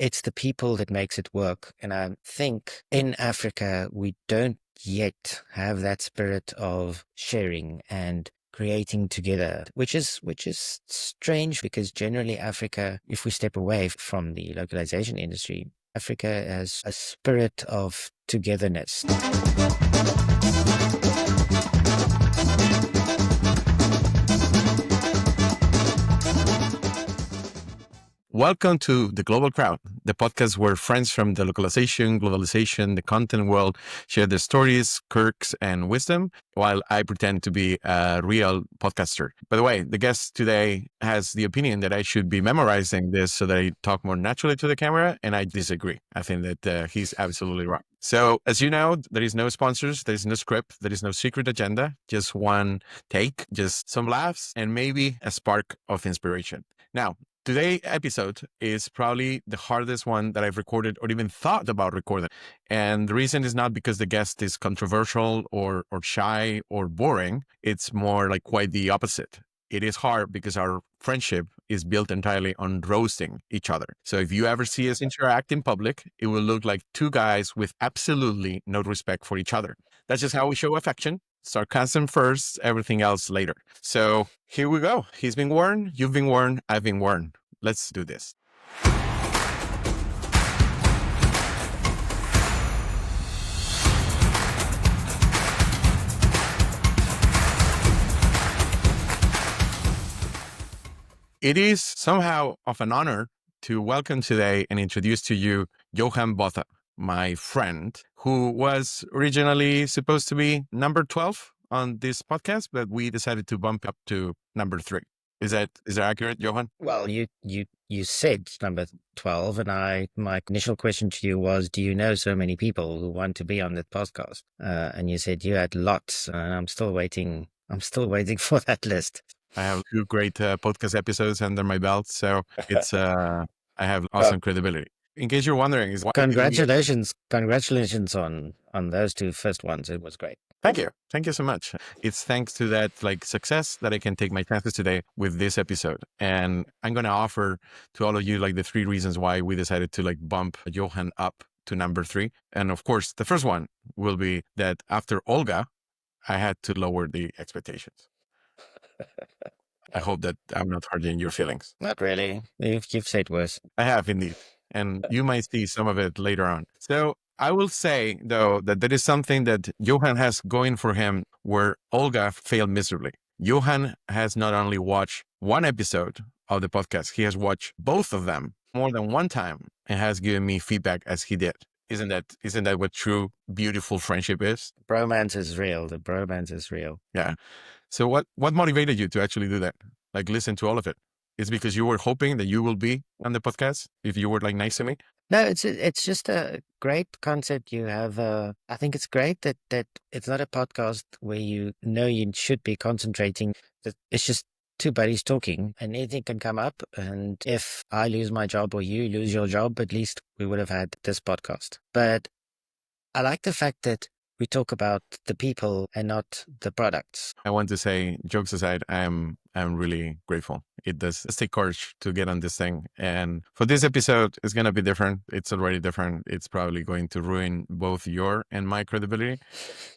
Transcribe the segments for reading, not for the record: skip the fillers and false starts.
it's the people that makes it work. And I think in Africa, we don't yet have that spirit of sharing and creating together, which is strange because generally Africa, if we step away from the localization industry, Africa has a spirit of togetherness. Welcome to The Global Crowd, the podcast where friends from the localization, globalization, the content world share their stories, quirks, and wisdom, while I pretend to be a real podcaster. By the way, the guest today has the opinion that I should be memorizing this so that I talk more naturally to the camera, and I disagree. I think that he's absolutely wrong. So, as you know, there is no sponsors, there is no script, there is no secret agenda, just one take, just some laughs, and maybe a spark of inspiration. Now, today's episode is probably the hardest one that I've recorded or even thought about recording. And the reason is not because the guest is controversial or shy or boring. It's more like quite the opposite. It is hard because our friendship is built entirely on roasting each other. So if you ever see us interact in public, it will look like two guys with absolutely no respect for each other. That's just how we show affection. Sarcasm first, everything else later. So here we go. He's been warned, you've been warned, I've been warned. Let's do this. It is somehow of an honor to welcome today and introduce to you Johan Botha, my friend, who was originally supposed to be number 12 on this podcast, but we decided to bump up to number 3. Is that accurate, Johan? Well, you said number 12, and my initial question to you was, do you know so many people who want to be on that podcast? And you said you had lots, and I'm still waiting for that list. I have 2 great podcast episodes under my belt, so it's I have awesome credibility. In case you're wondering, Congratulations on those 2 first ones. It was great. Thank you so much. It's thanks to that success that I can take my chances today with this episode. And I'm going to offer to all of you the 3 reasons why we decided to bump Johan up to number 3. And of course, the first one will be that after Olga, I had to lower the expectations. I hope that I'm not hurting your feelings. Not really. You've said worse. I have indeed. And you might see some of it later on. So I will say, though, that there is something that Johan has going for him where Olga failed miserably. Johan has not only watched one episode of the podcast, he has watched both of them more than one time and has given me feedback as he did. Isn't that what true, beautiful friendship is? Bromance is real. The bromance is real. Yeah. So what motivated you to actually do that? Listen to all of it. It's because you were hoping that you will be on the podcast if you were nice to me? No, it's just a great concept you have. I think it's great that it's not a podcast where you should be concentrating. It's just 2 buddies talking and anything can come up. And if I lose my job or you lose your job, at least we would have had this podcast. But I like the fact that we talk about the people and not the products. I want to say, jokes aside, I'm really grateful. It does take courage to get on this thing. And for this episode, it's going to be different. It's already different. It's probably going to ruin both your and my credibility.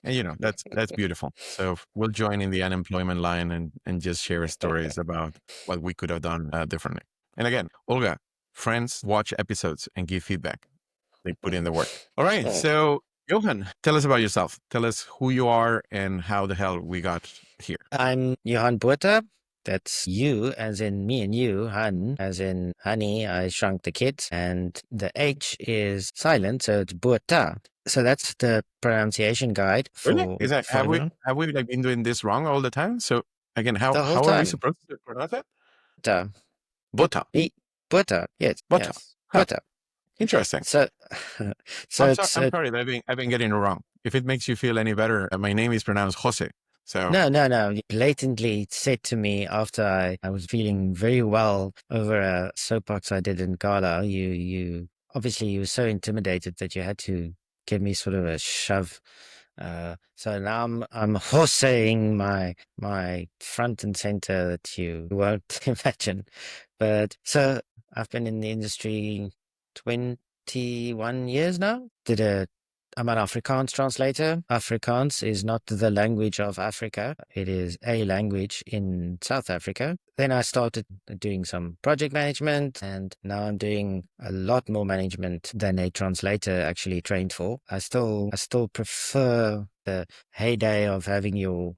And, that's beautiful. So we'll join in the unemployment line and just share stories about what we could have done differently. And again, Olga, friends watch episodes and give feedback. They put in the work. All right. So Johan, tell us about yourself. Tell us who you are and how the hell we got here. I'm Johan Botha. That's you, as in me and you. Han, as in honey, I shrunk the kids. And the H is silent, so it's Botha. So that's the pronunciation guide. Really? Have we been doing this wrong all the time? So again, how are we supposed to pronounce it? Botha. Botha. Yes. Botha. Yes. Botha. Interesting. So I'm sorry that I've been getting it wrong. If it makes you feel any better, my name is pronounced Jose. So No. You blatantly said to me after I was feeling very well over a soapbox I did in Gala, you obviously you were so intimidated that you had to give me sort of a shove. So now I'm horsing my front and center that you won't imagine. But so I've been in the industry 21 years now. I'm an Afrikaans translator. Afrikaans is not the language of Africa. It is a language in South Africa. Then I started doing some project management, and now I'm doing a lot more management than a translator actually trained for. I still prefer the heyday of having your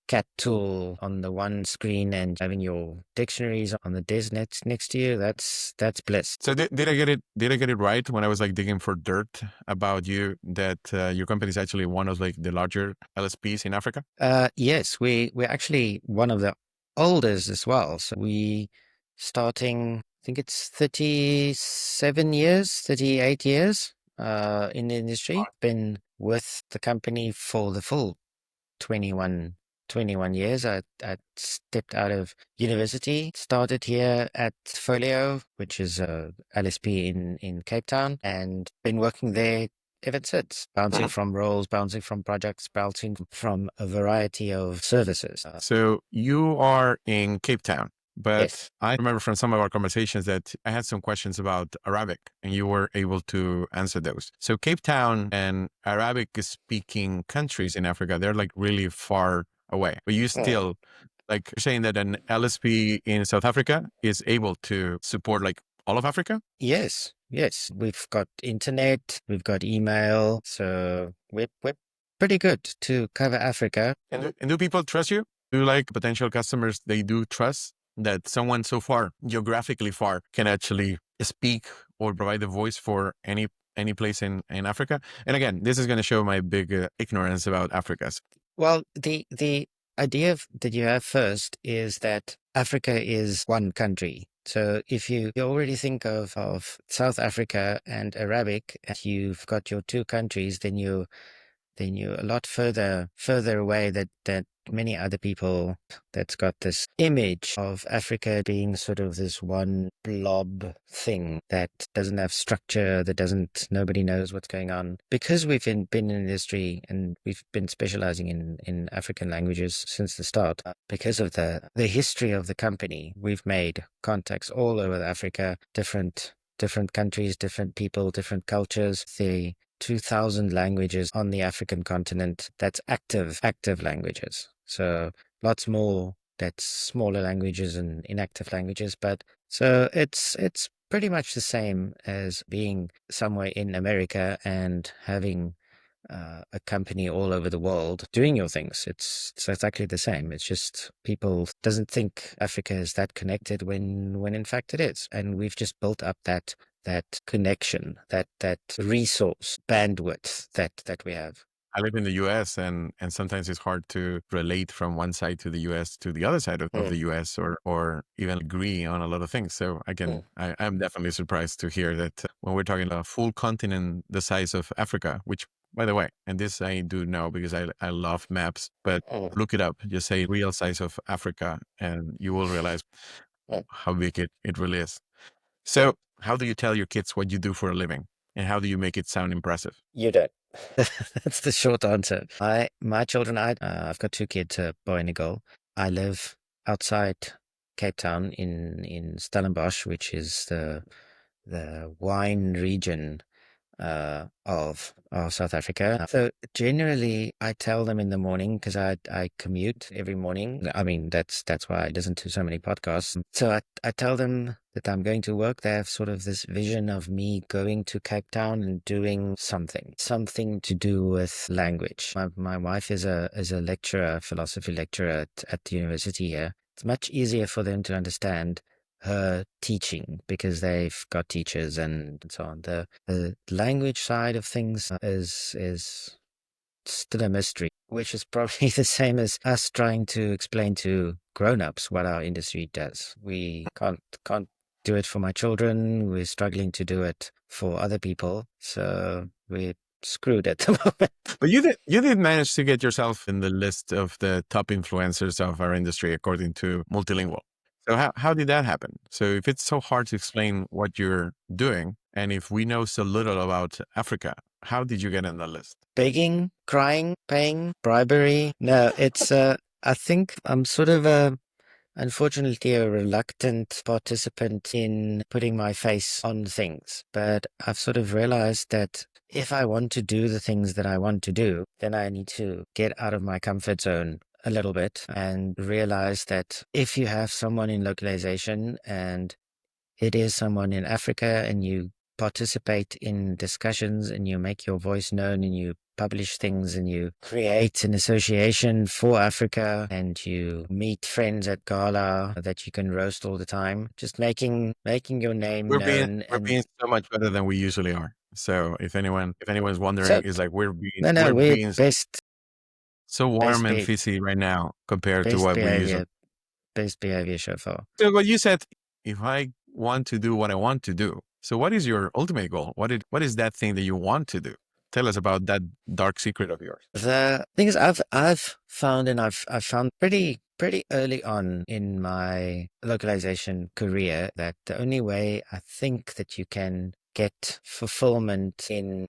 cat tool on the one screen and having your dictionaries on the desk next to you. That's bliss. So did I get it? Did I get it right when I was like digging for dirt about you that your company is actually one of like the larger LSPs in Africa? Yes, we're actually one of the oldest as well. So we starting, I think it's 37 years, 38 years in the industry. Been with the company for the full 21, 21 years. I stepped out of university, started here at Folio, which is a LSP in Cape Town, and been working there ever since, bouncing from roles, bouncing from projects, bouncing from a variety of services. So you are in Cape Town, Yes. but I remember from some of our conversations that I had some questions about Arabic and you were able to answer those. So Cape Town and Arabic speaking countries in Africa, they're like really far away, but you still like saying that an LSP in South Africa is able to support like all of Africa? Yes, yes. We've got internet, we've got email, so we're pretty good to cover Africa. And do people trust you? Do like potential customers, they do trust that someone so far, geographically far, can actually speak or provide a voice for any place in Africa? And again, this is going to show my big ignorance about Africa. Well, the idea that you have first is that Africa is one country. So if you already think of South Africa and Arabic, and you've got your two countries, then you're a lot further away that many other people that's got this image of Africa being sort of this one blob thing that doesn't have structure, that doesn't nobody knows what's going on. Because we've been in industry and we've been specializing in African languages since the start, because of the history of the company, we've made contacts all over Africa, different countries, different people, different cultures. The 2,000 languages on the African continent. That's active languages. So lots more that's smaller languages and inactive languages. But so it's pretty much the same as being somewhere in America and having a company all over the world doing your things. It's exactly the same. It's just people doesn't think Africa is that connected when in fact it is. And we've just built up that connection, that resource bandwidth that we have. I live in the US and sometimes it's hard to relate from one side to the US to the other side of the US or even agree on a lot of things. So again, I'm definitely surprised to hear that when we're talking about a full continent the size of Africa, which by the way, and this I do know because I love maps, but look it up, just say real size of Africa and you will realize how big it really is. So how do you tell your kids what you do for a living? And how do you make it sound impressive? You don't. That's the short answer. My children, I've got two kids, a boy and a girl. I live outside Cape Town in Stellenbosch, which is the wine region of South Africa. So generally, I tell them in the morning because I commute every morning. I mean, that's why I listen to so many podcasts. So I tell them that I'm going to work. They have sort of this vision of me going to Cape Town and doing something to do with language. My wife is a lecturer, philosophy lecturer at the university here. It's much easier for them to understand her teaching because they've got teachers and so on. The language side of things is still a mystery, which is probably the same as us trying to explain to grown-ups what our industry does. We can't do it for my children. We're struggling to do it for other people. So we're screwed at the moment. But you did manage to get yourself in the list of the top influencers of our industry according to Multilingual. So how did that happen? So if it's so hard to explain what you're doing, and if we know so little about Africa, how did you get on that list? Begging, crying, paying, bribery. No, it's I think I'm sort of unfortunately a reluctant participant in putting my face on things. But I've sort of realized that if I want to do the things that I want to do, then I need to get out of my comfort zone a little bit and realize that if you have someone in localization and it is someone in Africa and you participate in discussions and you make your voice known and you publish things and you create an association for Africa and you meet friends at gala that you can roast all the time, just making your name known. We're And being so much better than we usually are. So if anyone's wondering, so it's like no, we're we're being so best warm and be fizzy right now compared to best what we usually. behavior best behavior so far. So what you said, if I want to do what I want to do, so what is your ultimate goal? What is that thing that you want to do? Tell us about that dark secret of yours. The thing is, I've found, and I've found pretty early on in my localization career that the only way I think that you can get fulfillment in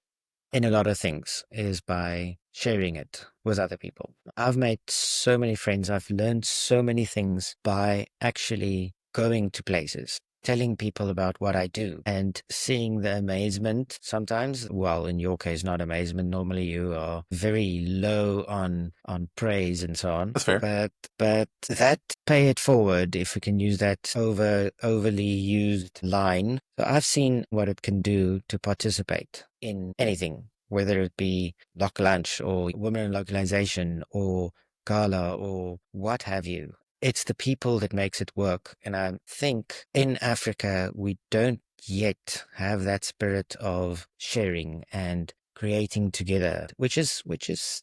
a lot of things is by sharing it with other people. I've made so many friends. I've learned so many things by actually going to places, telling people about what I do and seeing the amazement sometimes. Well, in your case, not amazement. Normally you are very low on praise and so on. That's fair. But that pay it forward, if we can use that overly used line. So I've seen what it can do to participate in anything, whether it be Lock Lunch or Women in Localization or Gala or what have you. It's the people that makes it work. And I think in Africa, we don't yet have that spirit of sharing and creating together, which is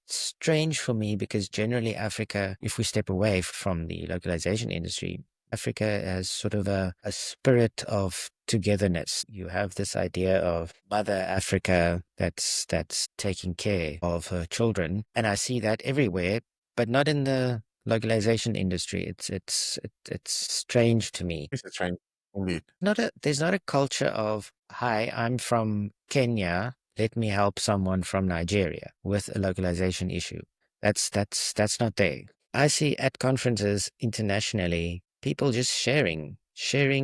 strange for me because generally Africa, if we step away from the localization industry, Africa has sort of a spirit of togetherness. You have this idea of Mother Africa that's taking care of her children, and I see that everywhere, but not in the localization industry. It's strange to me. It's a train, indeed. There's not a culture of, hi, I'm from Kenya, let me help someone from Nigeria with a localization issue. That's not there. I see at conferences internationally people just sharing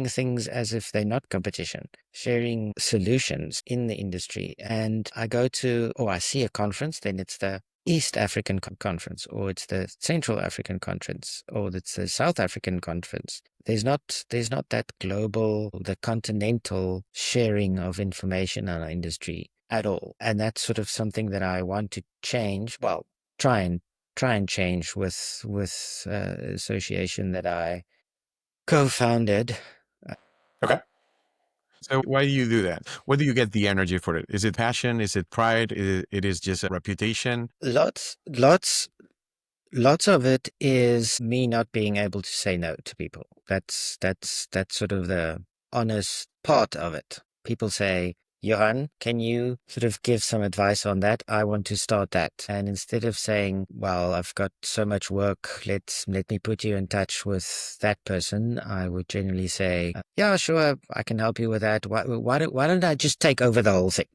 things as if they're not competition, sharing solutions in the industry. And I go to, or I see a conference, then it's the East African Conference, or it's the Central African Conference, or it's the South African Conference. There's not that global, the continental sharing of information in our industry at all. And that's sort of something that I want to change. Well, try and change with association that I co-founded. Okay. So why do you do that? Where do you get the energy for it? Is it passion? Is it pride? It is just a reputation? Lots of it is me not being able to say no to people. That's sort of the honest part of it. People say, Johan, can you sort of give some advice on that? I want to start that. And instead of saying, well, I've got so much work, let me put you in touch with that person, I would generally say, yeah, sure, I can help you with that. Why don't I just take over the whole thing?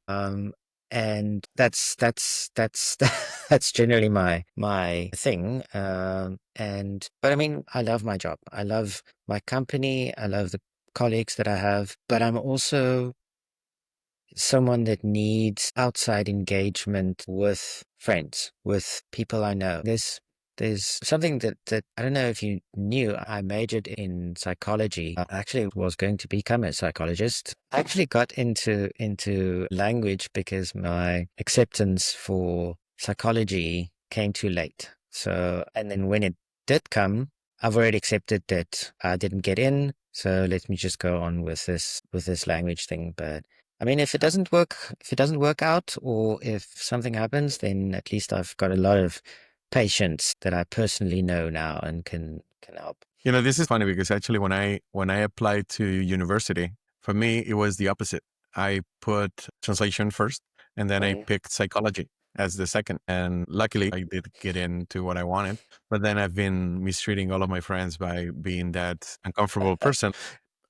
And that's that's generally my thing. But I mean, I love my job. I love my company. I love the colleagues that I have. But I'm also someone that needs outside engagement with friends, with people I know. There's something that I don't know if you knew. I majored in psychology. I actually was going to become a psychologist. I actually got into language because my acceptance for psychology came too late. So, and then when it did come, I've already accepted that I didn't get in. So let me just go on with this language thing. But I mean, if it doesn't work out, or if something happens, then at least I've got a lot of patients that I personally know now and can help. You know, this is funny because actually when I applied to university, for me it was the opposite. I put translation first and then I picked psychology as the second. And luckily I did get into what I wanted. But then I've been mistreating all of my friends by being that uncomfortable person.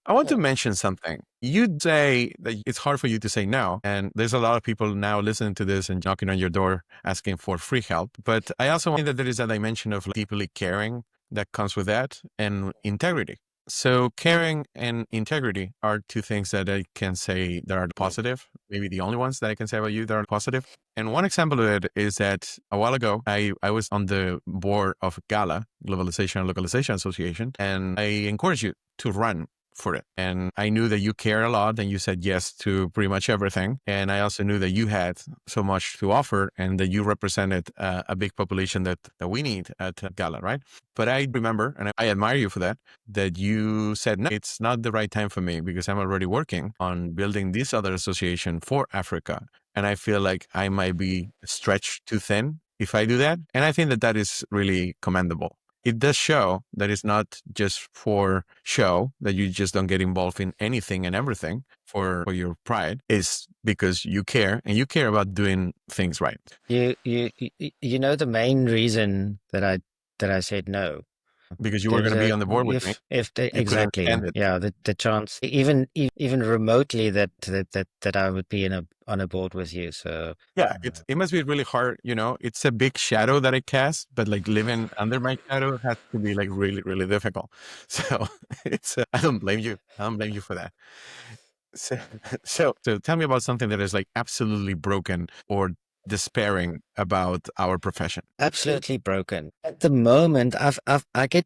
I want to mention something. You'd say that it's hard for you to say no. And there's a lot of people now listening to this and knocking on your door asking for free help. But I also think that there is a dimension of deeply caring that comes with that, and integrity. So caring and integrity are two things that I can say that are positive, maybe the only ones that I can say about you that are positive. And one example of it is that a while ago, I was on the board of GALA, Globalization and Localization Association, and I encourage you to run for it. And I knew that you care a lot and you said yes to pretty much everything. And I also knew that you had so much to offer and that you represented a big population that we need at GALA, right? But I remember, and I admire you for that you said, no, it's not the right time for me because I'm already working on building this other association for Africa. And I feel like I might be stretched too thin if I do that. And I think that that is really commendable. It does show that it's not just for show, that you just don't get involved in anything and everything for your pride. It's because you care and you care about doing things right. You know the main reason that I said no. Because you were going There's to be a on the board with me. if they, You couldn't exactly, stand it. yeah, the chance even remotely that I would be on a board with you. So Yeah, it must be really hard. It's a big shadow that I cast, but like living under my shadow has to be like really, really difficult. So I don't blame you. I don't blame you for that. So, so tell me about something that is like absolutely broken or despairing about our profession. absolutely broken at the moment. I get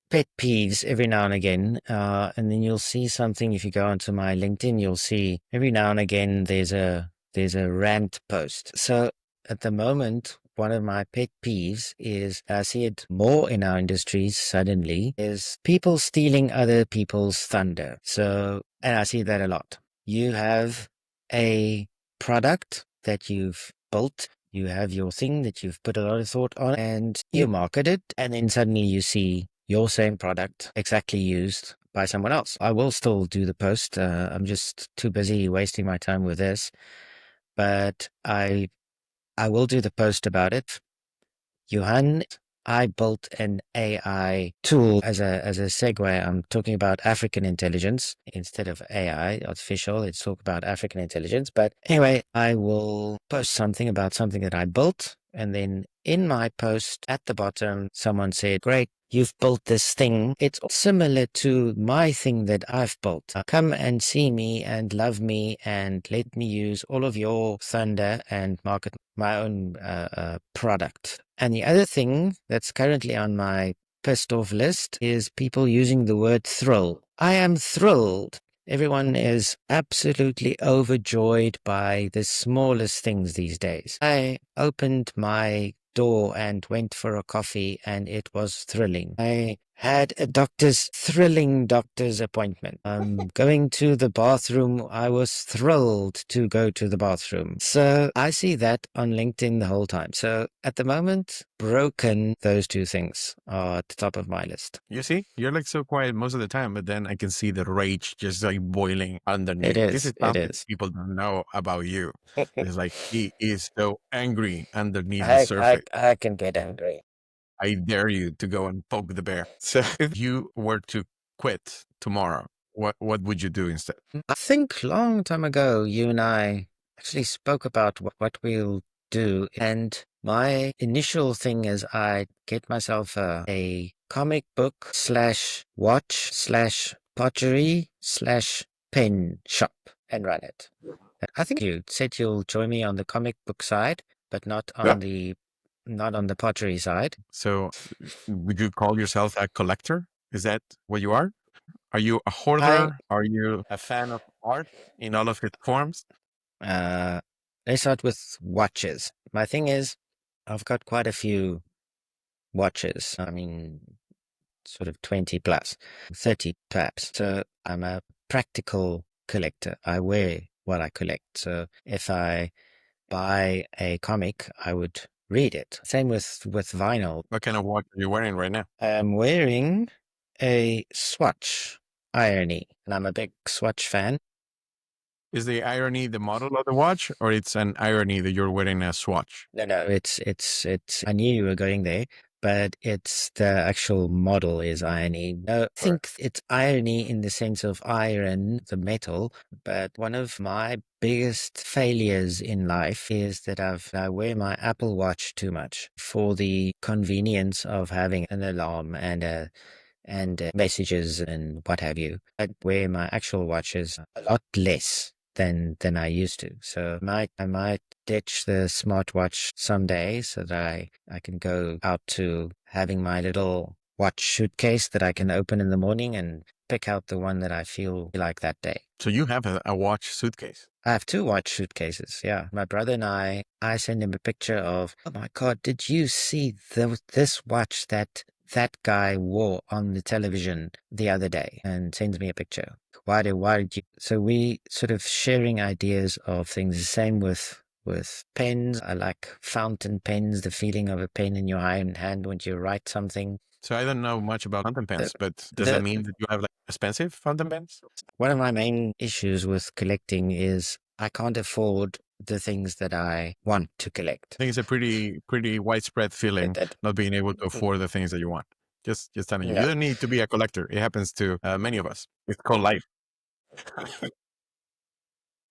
pet peeves every now and again, and then you'll see something if you go onto my LinkedIn. You'll see every now and again there's a rant post. So at the moment, one of my pet peeves is I see it more in our industries suddenly is people stealing other people's thunder. So, and I see that a lot. You have a product that you've built, you have your thing that you've put a lot of thought on, and you market it, and then suddenly you see your same product exactly used by someone else. I will still do the post. I'm just too busy wasting my time with this, but I will do the post about it. Johan, I built an AI tool as a segue. I'm talking about African intelligence instead of AI, artificial. Let's talk about African intelligence. But anyway, I will post something about something that I built. And then in my post at the bottom, someone said, "Great, you've built this thing. It's similar to my thing that I've built. Come and see me and love me and let me use all of your thunder and market my own product." And the other thing that's currently on my pissed off list is people using the word thrill. I am thrilled. Everyone is absolutely overjoyed by the smallest things these days. I opened my door and went for a coffee and it was thrilling. I had a thrilling doctor's appointment. Going to the bathroom, I was thrilled to go to the bathroom. So I see that on LinkedIn the whole time. So at the moment, broken, those two things are at the top of my list. You see, you're like so quiet most of the time, but then I can see the rage just like boiling underneath. It This is. is It something is. people don't know about you. It's like he is so angry underneath the I, I, surface. I can get angry. I dare you to go and poke the bear. So if you were to quit tomorrow, what would you do instead? I think long time ago, you and I actually spoke about what we'll do. And my initial thing is I get myself a comic book slash watch slash pottery slash pen shop and run it. I think you said you'll join me on the comic book side, but Yeah. not on the pottery side. So would you call yourself a collector? Is that what you are? Are you a I hoarder? Are you a fan of art in all of its forms? uh let's start with watches. My thing is I've got quite a few watches. I mean, sort of 20 plus, 30 perhaps. So I'm a practical collector. I wear what I collect. So if I buy a comic, I would read it. Same with vinyl. What kind of watch are you wearing right now? I'm wearing a Swatch Irony, and I'm a big Swatch fan. Is the irony the model of the watch, or it's an irony that you're wearing a Swatch? No, no, it's. I knew you were going there, but it's the actual model is irony. No, I think it's irony in the sense of iron, the metal, but one of my biggest failures in life is that I wear my Apple Watch too much for the convenience of having an alarm and messages and what have you. I wear my actual watches a lot less than I used to. So I might ditch the smartwatch someday so that I can go out to having my little watch suitcase that I can open in the morning and pick out the one that I feel like that day. So you have a watch suitcase. I have two watch suitcases. Yeah. My brother and I send him a picture of, oh my God, did you see this watch that guy wore on the television the other day? And sends me a picture. Why did you? So we sort of sharing ideas of things. The same with pens. I like fountain pens, the feeling of a pen in your hand when you write something. So I don't know much about fountain The, pens, but does that mean that you have like expensive fountain pens? One of my main issues with collecting is I can't afford the things that I want to collect. I think it's a pretty widespread feeling not being able to afford the things that you want. Just telling you, you Yeah. don't need to be a collector. It happens to many of us. It's called life.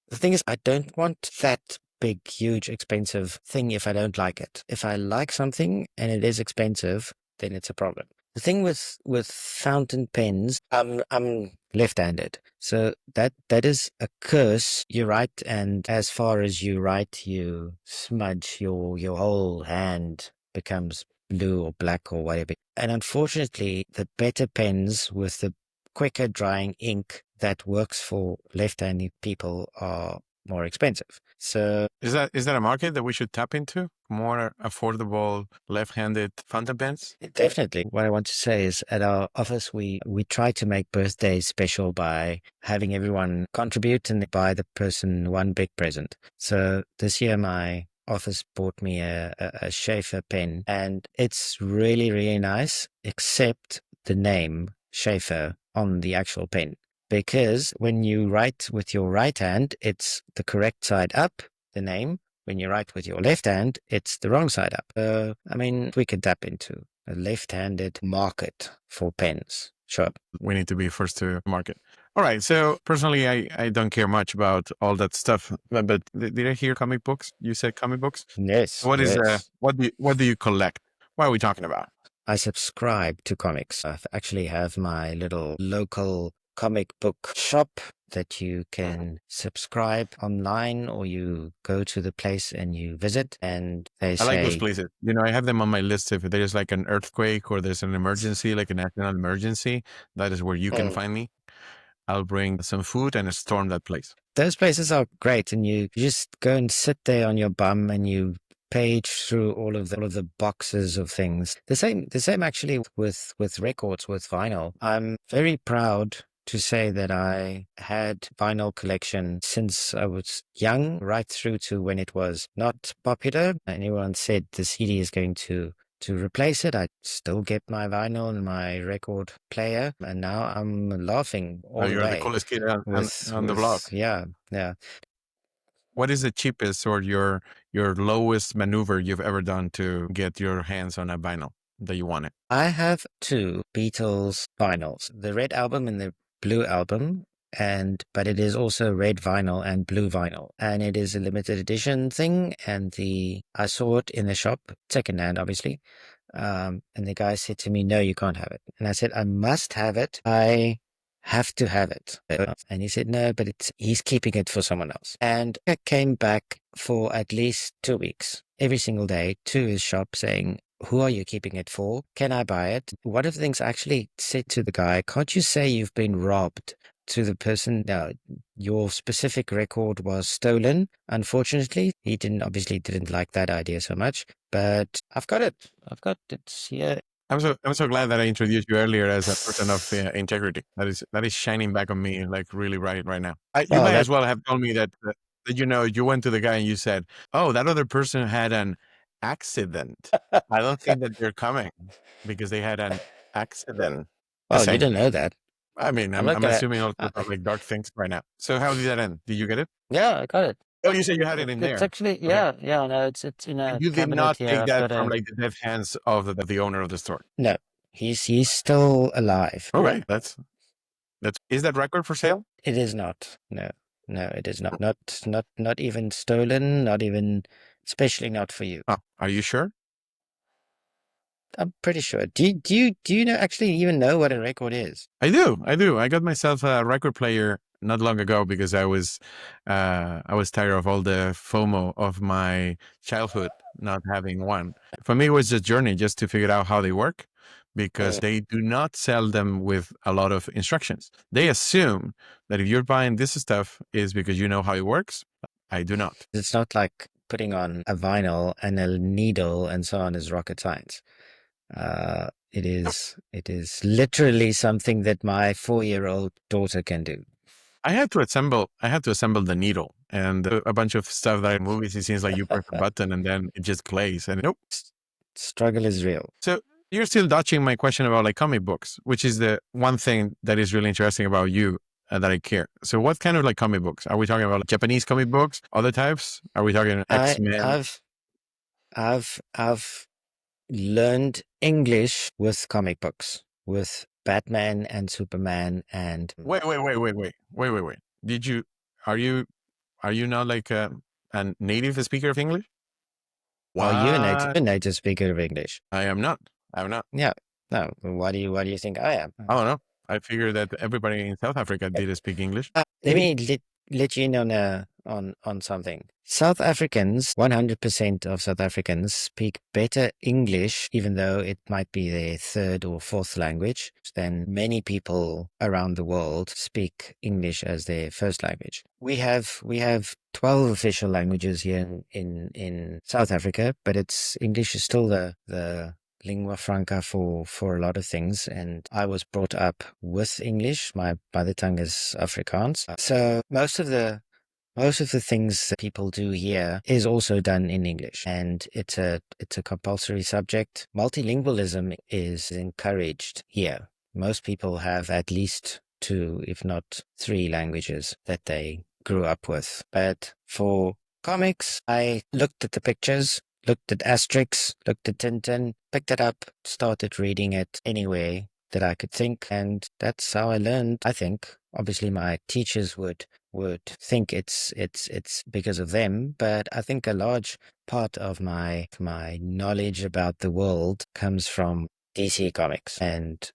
The thing is, I don't want that big, huge, expensive thing if I don't like it. If I like something and it is expensive, then it's a problem. The thing with fountain pens, I'm left-handed, so that is a curse. You write, and as far as you write, you smudge your whole hand becomes blue or black or whatever. And unfortunately, the better pens with the quicker drying ink that works for left-handed people are more expensive. So Is that a market that we should tap into? More affordable left-handed fountain pens? definitely what I want to say is at our office we try to make birthdays special by having everyone contribute and buy the person one big present. So this year my office bought me a Schaefer pen, and it's really, really nice, except the name Schaefer on the actual pen. Because when you write with your right hand, it's the correct side up, the name. When you write with your left hand, it's the wrong side up. I mean, we could tap into a left-handed market for pens. Sure. We need to be first to market. All right. So personally, I don't care much about all that stuff. But did I hear comic books? You said comic books. Yes, What is yes. what do you collect? What are we talking about? I subscribe to comics. I actually have my little local comic book shop that you can subscribe online, or you go to the place and you visit and they I like those say, places. You know, I have them on my list. If there's like an earthquake or there's an emergency, like a national emergency, that is where you can "Mm." find me. I'll bring some food and storm that place. Those places are great, and you just go and sit there on your bum and you page through all of the boxes of things. The same actually with records, with vinyl. I'm very proud to say that I had vinyl collection since I was young, right through to when it was not popular. Anyone said the CD is going to replace it, I still get my vinyl and my record player, and now I'm laughing Oh, all the you're the way coolest kid with on the block. yeah, yeah. What is the cheapest or your lowest maneuver you've ever done to get your hands on a vinyl that you wanted? I have two Beatles vinyls, the red album and the blue album, but it is also red vinyl and blue vinyl, and it is a limited edition thing. And I saw it in the shop, secondhand, obviously. And the guy said to me, "No, you can't have it." And I said, "I must have it. I have to have it." And he said, "No, but he's keeping it for someone else." And I came back for at least 2 weeks, every single day, to his shop saying, "Who are you keeping it for? Can I buy it?" One of the things I actually said to the guy, "Can't you say you've been robbed?" To the person, "No, your specific record was stolen." Unfortunately, he obviously didn't like that idea so much, but I've got it. It's here. I'm so glad that I introduced you earlier as a person of integrity. That is shining back on me like really right now. You Well, might as well have told me that you know you went to the guy and you said, "Oh, that other person had an accident." I don't think that they're coming because they had an accident. Just well, you saying. don't know that. I mean, I'm not I'm gonna. assuming all sorts of like dark things right now. So how did that end? Did you get it? Yeah, I got it. Oh, you said you had it in It's there. actually, Okay. yeah, no, it's in And a you did cabinet not here. take I've that got from a like the dead hands of the owner of the store. no. He's still alive. Okay, that's is that record for sale? It is not. No, no, it is not. Not even stolen. Not even, especially not for you. Oh, are you sure? I'm pretty sure. Do you know actually even know what a record is? I do. I do. I got myself a record player not long ago because I was tired of all the FOMO of my childhood not having one. For me, it was a journey just to figure out how they work because they do not sell them with a lot of instructions. They assume that if you're buying this stuff is because you know how it works. I do not. It's not like putting on a vinyl and a needle and so on is rocket science. It is literally something that my 4-year-old daughter can do. I had to assemble the needle and a bunch of stuff that in movies it seems like you press a button and then it just plays and nope. Struggle is real. So you're still dodging my question about like comic books, which is the one thing that is really interesting about you that I care. So what kind of like comic books? Are we talking about like, Japanese comic books, other types? Are we talking X-Men? I've learned English with comic books, with Batman and Superman and Wait. Did you, are you, are you not like a native speaker of English? are you a What? native speaker of English? I am not. I'm not. Yeah. No, why do you think I am? I don't know. I figured that everybody in South Africa did speak English. Let me let you in on on something. South Africans, 100% of South Africans speak better English, even though it might be their third or fourth language, than many people around the world speak English as their first language. We have 12 official languages here in South Africa, but it's English is still the lingua franca for a lot of things, and I was brought up with English. My mother tongue is Afrikaans, so most of the things that people do here is also done in English, and it's a compulsory subject. Multilingualism is encouraged here. Most people have at least two, if not three languages that they grew up with. But for comics, I looked at the pictures, looked at Asterix, looked at Tintin, picked it up, started reading it anyway that I could think, and that's how I learned, I think. Obviously, my teachers would think it's because of them, but I think a large part of my knowledge about the world comes from DC Comics, and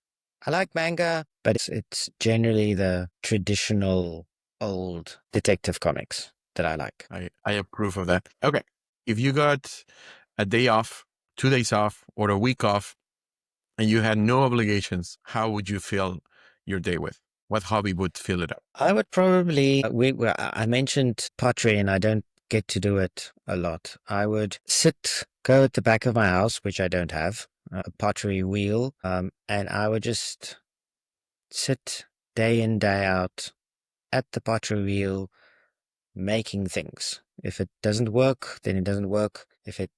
I like manga, but it's generally the traditional old detective comics that I like. I approve of that. Okay. If you got a day off, 2 days off, or a week off, and you had no obligations, how would you fill your day with? What hobby would fill it up? I would probably I mentioned pottery, and I don't get to do it a lot. I would go at the back of my house, which I don't have, a pottery wheel, and I would just sit day in, day out at the pottery wheel making things. If it doesn't work, then it doesn't work. If it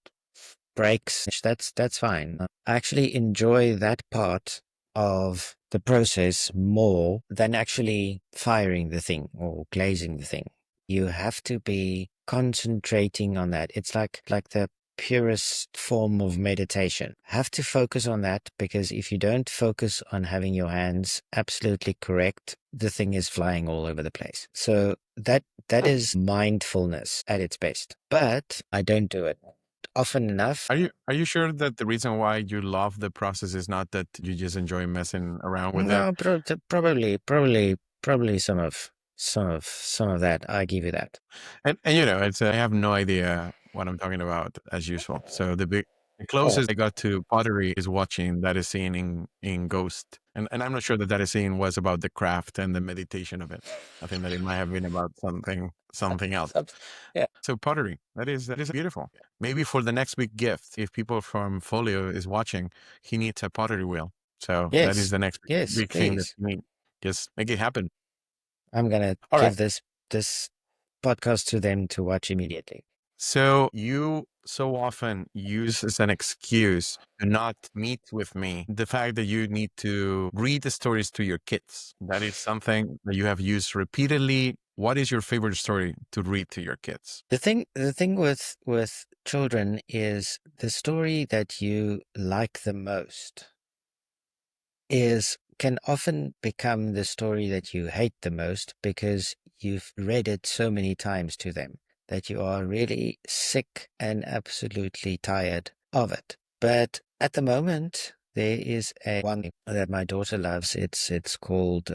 breaks, that's fine. I actually enjoy that part of the process more than actually firing the thing or glazing the thing. You have to be concentrating on that. It's like the purest form of meditation. Have to focus on that, because if you don't focus on having your hands absolutely correct, the thing is flying all over the place. So that is mindfulness at its best. But I don't do it often enough. Are you sure that the reason why you love the process is not that you just enjoy messing around with it? No, probably some of that. I give you that. And you know, it's I have no idea what I'm talking about as usual. So the closest I got to pottery is watching that is seen in Ghost, and I'm not sure that that is seen was about the craft and the meditation of it. I think that it might have been about something else. Yeah. So pottery, that is beautiful. Maybe for the next big gift, if people from Folio is watching, he needs a pottery wheel. So that is Yes. the next Yes, big thing that please. you need. Just make it happen. I'm gonna All right. give this podcast to them to watch immediately. So you so often use as an excuse to not meet with me the fact that you need to read the stories to your kids. That is something that you have used repeatedly. what is your favorite story to read to your kids? The thing with children is the story that you like the most can often become the story that you hate the most because you've read it so many times to them that you are really sick and absolutely tired of it. But at the moment, there is a one that my daughter loves. It's called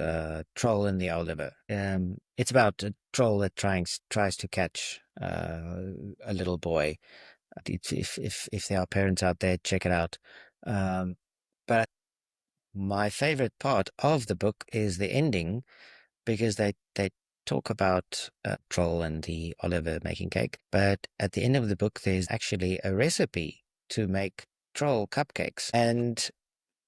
Troll and the Oliver. It's about a troll that tries to catch a little boy. If there are parents out there, check it out. But my favorite part of the book is the ending because they talk about Troll and the Oliver making cake. But at the end of the book, there's actually a recipe to make Troll cupcakes. And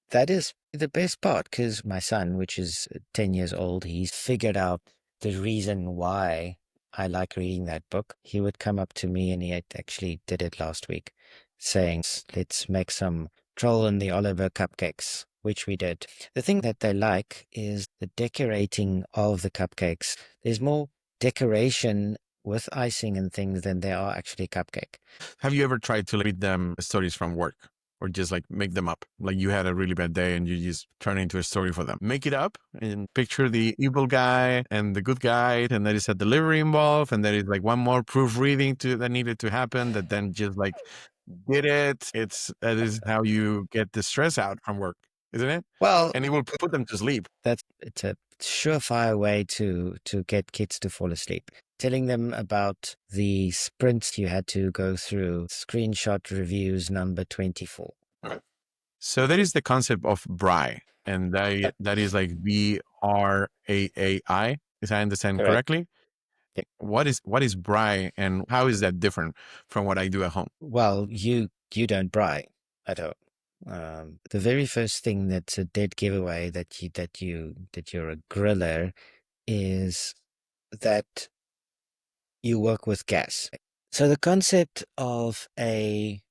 that is the best part because my son, which is 10 years old, he's figured out the reason why I like reading that book. He would come up to me and he actually did it last week saying, let's make some Troll and the Oliver cupcakes, which we did. The thing that they like is the decorating of the cupcakes. There's more decoration with icing and things than there are actually cupcake. Have you ever tried to read them stories from work or just like make them up? Like you had a really bad day and you just turn it into a story for them. Make it up and picture the evil guy and the good guy, and there is a delivery involved, and there is like one more proofreading that needed to happen that then just like did it. That is how you get the stress out from work, isn't it? Well, And it will put them to sleep. it's a surefire way to get kids to fall asleep. Telling them about the sprints you had to go through, screenshot reviews number 24. So that is the concept of Braai, and that is like Braai, if I understand Correct. correctly. Yeah. What is Braai, and how is that different from what I do at home? Well, you don't braai at all. The very first thing that's a dead giveaway that you're a griller is that you work with gas. So the concept of a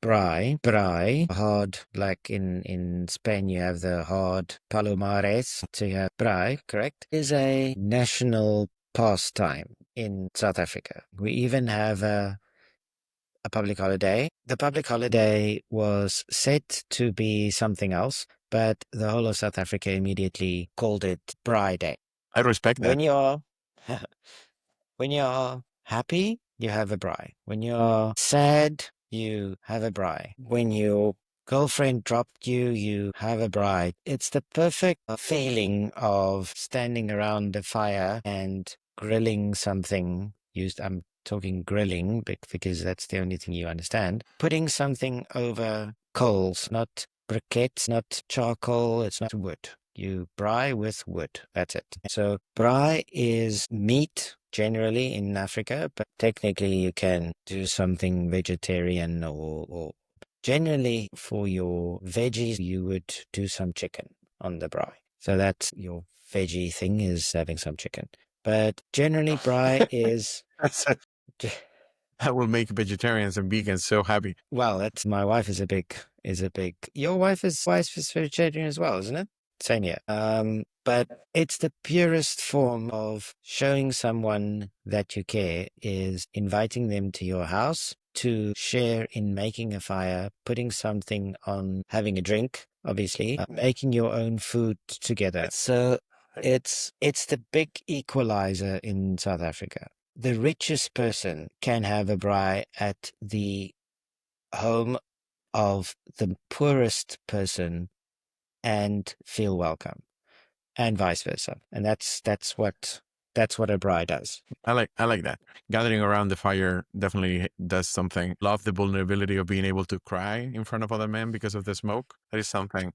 braai, hard, like in Spain you have the hard palomares, so you have braai, correct, is a national pastime in South Africa. We even have a public holiday. The public holiday was set to be something else, but the whole of South Africa immediately called it Braai Day. I respect that. When you're when you're happy, you have a braai. When you're sad, you have a braai. When your girlfriend dropped you, you have a braai. It's the perfect feeling of standing around a fire and grilling something. I'm talking grilling because that's the only thing you understand. Putting something over coals, not briquettes, not charcoal, it's not wood. You braai with wood. That's it. So braai is meat generally in Africa, but technically you can do something vegetarian or generally for your veggies, you would do some chicken on the braai. So that's your veggie thing is having some chicken. But generally braai is That will make vegetarians and vegans so happy. well, that's my wife is a big your wife is vegetarian as well, isn't it? Same here. But it's the purest form of showing someone that you care is inviting them to your house to share in making a fire, putting something on, having a drink, obviously, making your own food together. So it's the big equalizer in South Africa. The richest person can have a braai at the home of the poorest person and feel welcome, and vice versa. And that's what a braai does. I like that. Gathering around the fire definitely does something. Love the vulnerability of being able to cry in front of other men because of the smoke. That is something.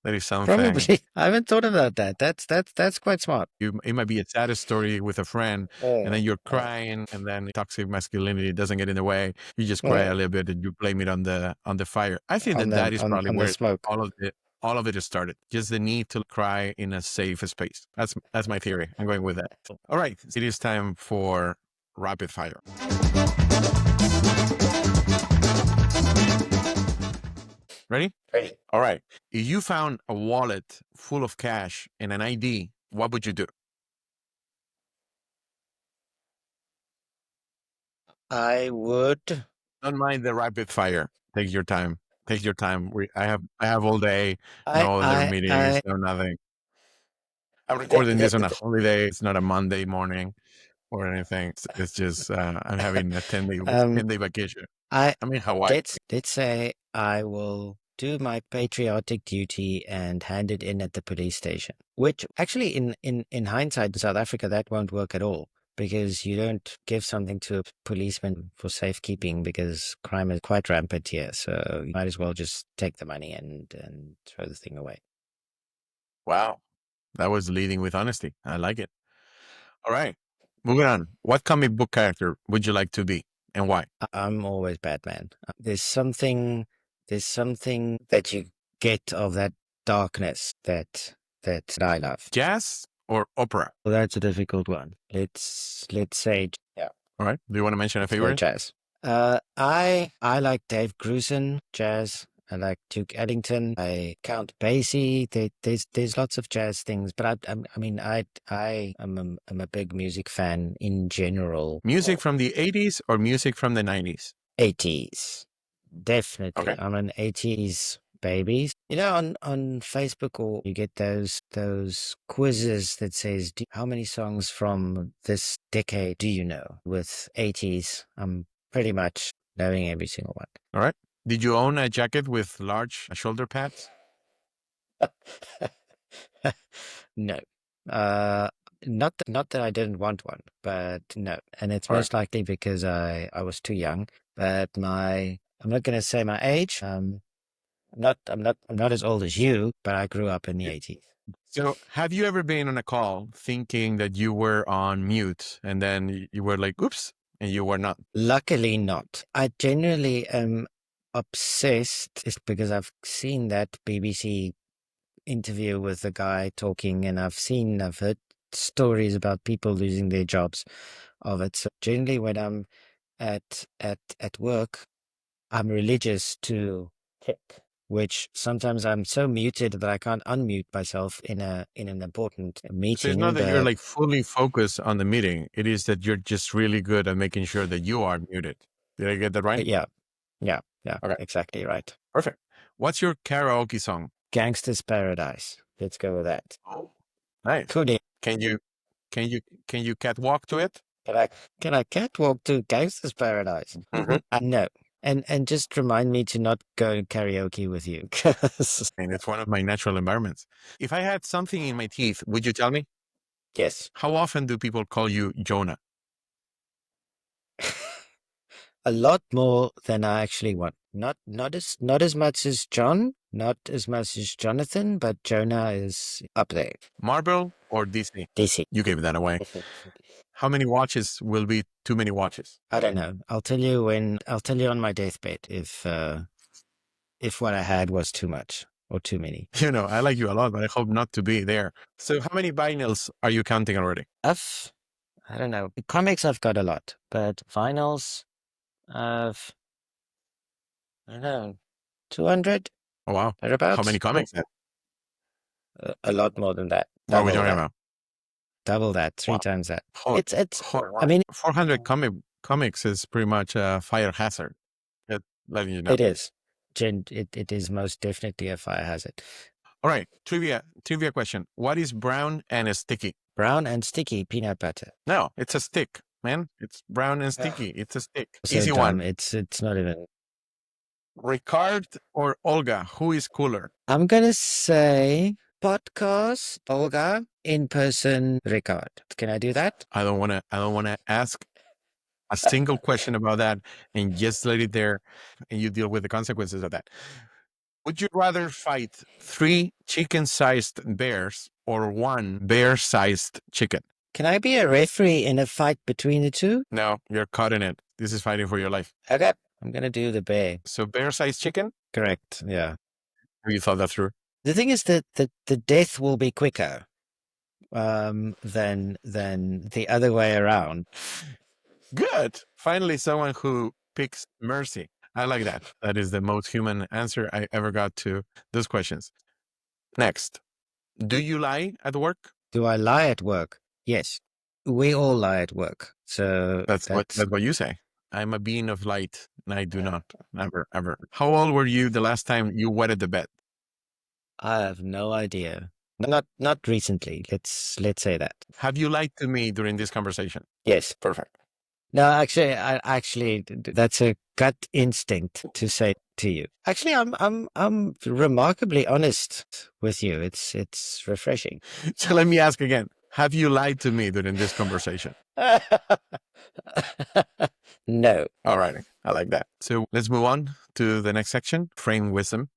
Probably, I haven't thought about that. That's quite smart. It might be a sad story with a friend, and then you're crying, and then toxic masculinity doesn't get in the way. You just cry a little bit, and you blame it on the fire. I think that is probably on the where smoke. all of it started. Just the need to cry in a safe space. That's my theory. I'm going with that. All right, it is time for rapid fire. Ready? Ready. All right. If you found a wallet full of cash and an ID, what would you do? I would. Don't mind the rapid fire. Take your time. Take your time. I have all day. I No other I meetings. I No nothing. I'm the, recording this on a holiday. It's not a Monday morning or anything. It's just I'm having a 10-day um 10-day vacation. I I'm in Hawaii. let's say I will do my patriotic duty and hand it in at the police station. Which actually, in hindsight, in South Africa, that won't work at all because you don't give something to a policeman for safekeeping because crime is quite rampant here. So you might as well just take the money and throw the thing away. Wow. That was leading with honesty. I like it. All right. Moving on. What comic book character would you like to be and why? I'm always Batman. There's something that you get of that darkness that I love. Jazz or opera? Well, that's a difficult one. Let's say yeah. All right. Do you want to mention a Let's go favorite? jazz. I like Dave Grusin jazz. I like Duke Ellington. I Count Basie. There's lots of jazz things, but I mean I'm a big music fan in general. Music from the 80s or music from the 90s? 80s. Definitely. Okay. I'm an 80s baby. You know, on Facebook or you get those quizzes that says how many songs from this decade do you know with 80s? I'm pretty much knowing every single All right. Did you own a jacket with large shoulder pads? one. No. Not that I didn't want one, but no. And it's All right. most likely because I was too young. But I'm not gonna say my age. I'm not as old as you, but I grew up in the 80s. So, have you ever been on a call thinking that you were on mute and then you were like, oops, and you were not? Luckily not. I genuinely am obsessed is because I've seen that BBC interview with the guy talking and I've heard stories about people losing their jobs of it. So generally when I'm at work, I'm religious to tech, which sometimes I'm so muted that I can't unmute myself in an important So, it's not meeting. that you're But like fully focused on the meeting, it is that you're just really good at making sure that you are muted. Did I get that right? yeah, yeah, Okay. exactly right. Perfect. What's your karaoke song? Gangster's Paradise. Let's go with that. Oh, nice. Could it? Can you can you can you catwalk to it? Can I catwalk to Gangster's Paradise? Mhm. No. And just remind me to not go karaoke with you. 'Cause And it's one of my natural environments. If I had something in my teeth, would you tell me? yes. How often do people call you Jonah? A lot more than I actually want. Not as much as John, not as much as Jonathan, but Jonah is up there. Marvel or Disney? DC. You gave that away. How many watches will be too many watches? I don't know. I'll tell you on my deathbed if what I had was too much or too many. You know, I like you a lot, but I hope not to be there. So how many vinyls are you counting already? I don't know. Comics I've got a lot, but vinyls I've I don't know 200 Oh, wow. How thereabouts. many comics then? A lot more than that. What are we Double talking that. about? Double that. Three Wow. times that. Ho- It's. ho- I mean, 400 comics is pretty much a fire hazard. Just letting you know. it is. It is most definitely a fire hazard. All right. Trivia question. What is brown and sticky? Brown and sticky peanut butter. No, it's a stick, man. It's brown and sticky. It's a stick. So Easy dumb. one. It's not even. Ricard or Olga? Who is cooler? I'm gonna say podcast Olga, in person Ricard. Can I do that? I don't wanna ask a single question about that and just let it there and you deal with the consequences of that. Would you rather fight 3 chicken-sized bears or 1 bear-sized chicken? Can I be a referee in a fight between the two? No, you're caught in it. This is fighting for your life. Okay. I'm gonna do the bear. So bear-sized chicken? Correct. Yeah. Have you thought that through? The thing is that the death will be quicker than the other way around. Good. Finally, someone who picks mercy. I like that. That is the most human answer I ever got to those questions. Next, do you lie at work? Do I lie at work? Yes. We all lie at work. So That's what you say. I'm a being of light, and I do not. Never, ever. How old were you the last time you wetted the bed? I have no idea. Not recently. Let's say that. Have you lied to me during this conversation? Yes. Perfect. No, that's a gut instinct to say to you. Actually, I'm remarkably honest with you. It's refreshing. So let me ask again. Have you lied to me during this conversation? No. All right. I like that. So let's move on to the next section, frame wisdom.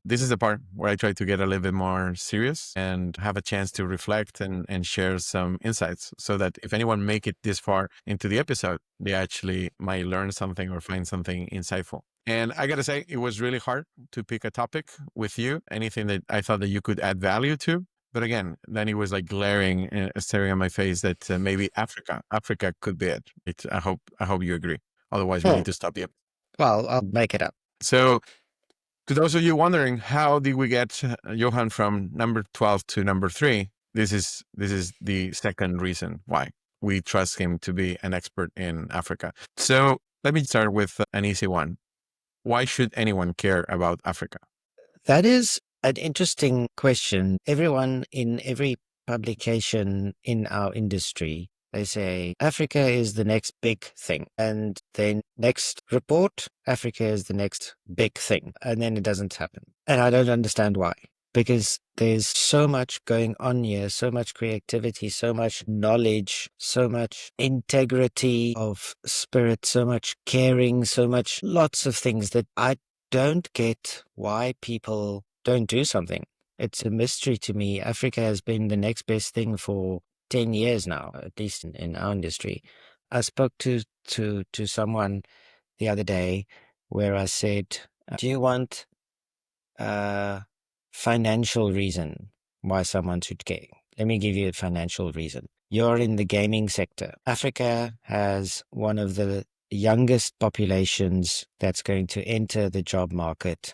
This is the part where I try to get a little bit more serious and have a chance to reflect and share some insights so that if anyone make it this far into the episode, they actually might learn something or find something insightful. And I got to say, it was really hard to pick a topic with you, anything that I thought that you could add value to. But again, then it was like glaring, staring at my face that maybe Africa could be it. I hope you agree. Otherwise, we need to stop the episode. Well, I'll make it up. So to those of you wondering, how did we get Johan from number 12 to number 3? This is the second reason why we trust him to be an expert in Africa. So let me start with an easy one. Why should anyone care about Africa? That is an interesting question. Everyone in every publication in our industry, they say Africa is the next big thing. And then next report, Africa is the next big thing. And then it doesn't happen. And I don't understand why. Because there's so much going on here, so much creativity, so much knowledge, so much integrity of spirit, so much caring, so much, lots of things that I don't get why people don't do something. It's a mystery to me. Africa has been the next best thing for 10 years now, at least in our industry. I spoke to someone the other day where I said, do you want a financial reason why someone should care? Let me give you a financial reason. You're in the gaming sector. Africa has one of the youngest populations that's going to enter the job market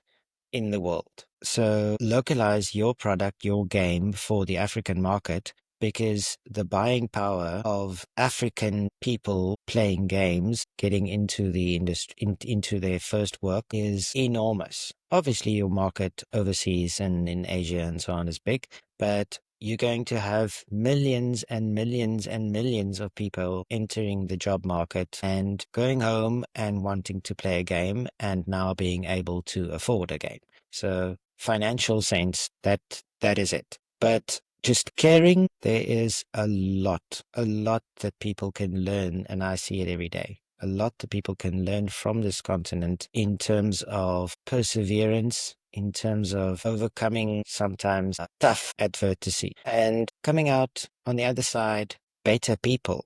in the world. So localize your product, your game for the African market, because the buying power of African people playing games, getting into the industry, into their first work is enormous. Obviously, your market overseas and in Asia and so on is big, but you're going to have millions and millions and millions of people entering the job market and going home and wanting to play a game and now being able to afford a game. So financial sense, that is it. But just caring, there is a lot that people can learn, and I see it every day. A lot that people can learn from this continent in terms of perseverance, in terms of overcoming sometimes tough adversity and coming out on the other side better people.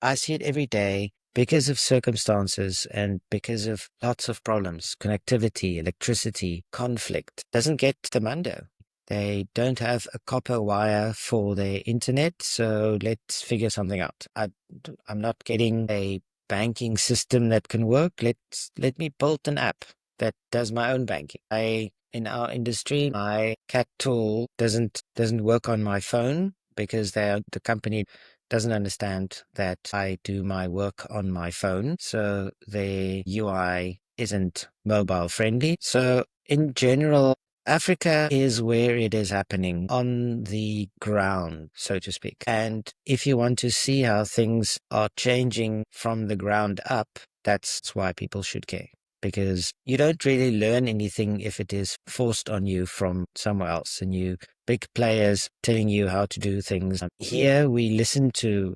I see it every day because of circumstances and because of lots of problems, connectivity, electricity, conflict. Doesn't get them under. They don't have a copper wire for their internet, so let's figure something out. I'm not getting a banking system that can work. Let me build an app that does my own banking. In our industry, my CAT tool doesn't work on my phone because the company doesn't understand that I do my work on my phone, so the UI isn't mobile friendly. So in general, Africa is where it is happening on the ground, so to speak. And if you want to see how things are changing from the ground up, that's why people should care. Because you don't really learn anything if it is forced on you from somewhere else and you big players telling you how to do things. Here we listen to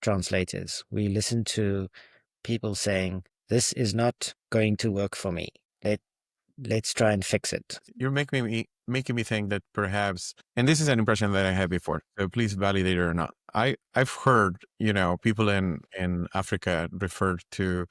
translators. We listen to people saying, this is not going to work for me. Let's try and fix it. You're making me think that perhaps, and this is an impression that I had before, so please validate it or not. I've heard, people in Africa refer to,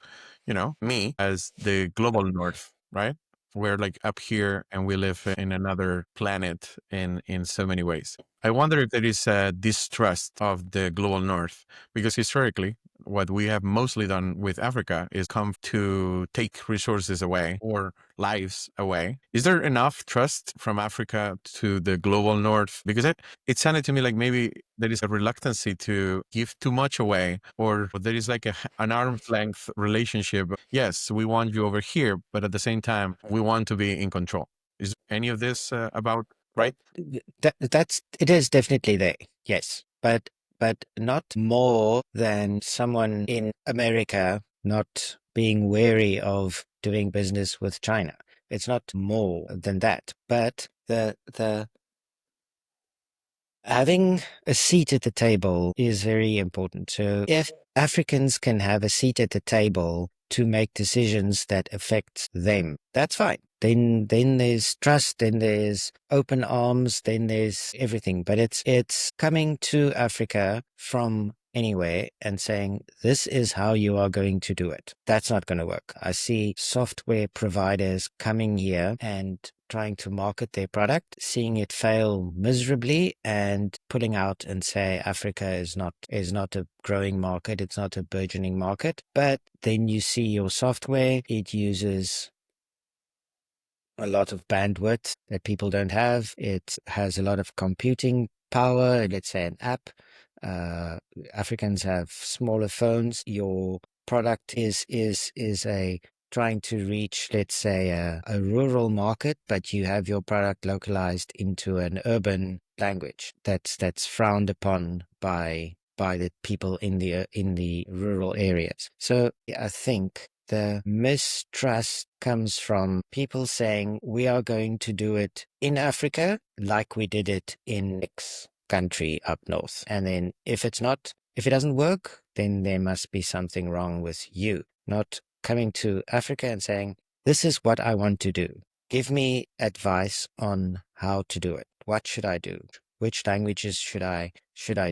me as the global north, right? We're like up here and we live in another planet in so many ways. I wonder if there is a distrust of the global north, because historically what we have mostly done with Africa is come to take resources away or lives away. Is there enough trust from Africa to the global north? Because it sounded to me like maybe there is a reluctancy to give too much away, or there is like an arm's length relationship. Yes, we want you over here, but at the same time, we want to be in control. Is any of this about right? It is definitely there, yes, but not more than someone in America not being wary of doing business with China. It's not more than that, but the having a seat at the table is very important. So if Africans can have a seat at the table to make decisions that affect them, that's fine. Then there's trust, then there's open arms, then there's everything. But it's coming to Africa from anywhere and saying, this is how you are going to do it. That's not going to work. I see software providers coming here and trying to market their product, seeing it fail miserably and pulling out and say Africa is not a growing market, it's not a burgeoning market. But then you see your software, it uses a lot of bandwidth that people don't have. It has a lot of computing power, let's say an app. Africans have smaller phones. Your product is a trying to reach, let's say, a rural market, but you have your product localized into an urban language that's frowned upon by the people in the rural areas. So I think the mistrust comes from people saying we are going to do it in Africa like we did it in X country up north. And then if it doesn't work, then there must be something wrong with you. Not coming to Africa and saying, this is what I want to do. Give me advice on how to do it. What should I do? Which languages should I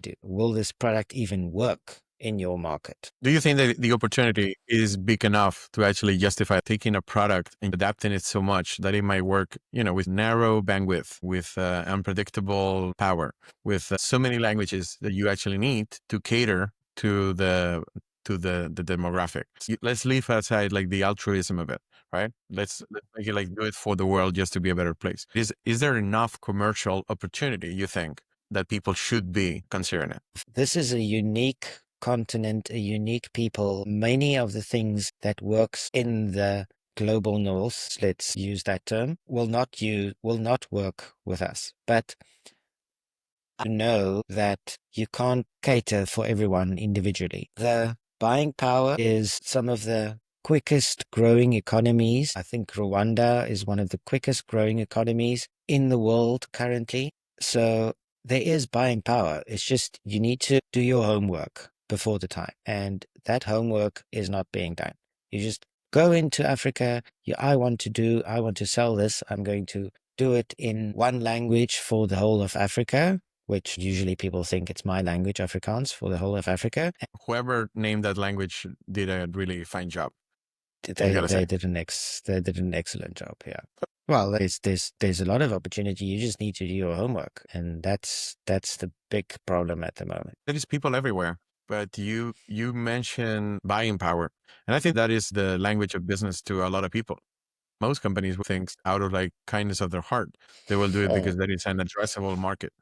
do? Will this product even work in your market? Do you think that the opportunity is big enough to actually justify taking a product and adapting it so much that it might work, with narrow bandwidth, with unpredictable power, with so many languages that you actually need to cater to the demographic? Let's leave aside like the altruism of it, right? Let's make it like do it for the world just to be a better place. Is there enough commercial opportunity, you think, that people should be considering it? This is a unique continent, a unique people. Many of the things that works in the global north, let's use that term, will not work with us. But I know that you can't cater for everyone individually. The buying power is some of the quickest growing economies. I think Rwanda is one of the quickest growing economies in the world currently. So there is buying power. It's just you need to do your homework before the time. And that homework is not being done. You just go into Africa. I want to sell this. I'm going to do it in one language for the whole of Africa, which usually people think it's my language, Afrikaans, for the whole of Africa. Whoever named that language did a really fine job. They did an excellent job. Yeah. Well, there's a lot of opportunity. You just need to do your homework, and that's the big problem at the moment. There is people everywhere, but you mention buying power, and I think that is the language of business to a lot of people. Most companies will think out of like kindness of their heart. They will do it because that is an addressable market.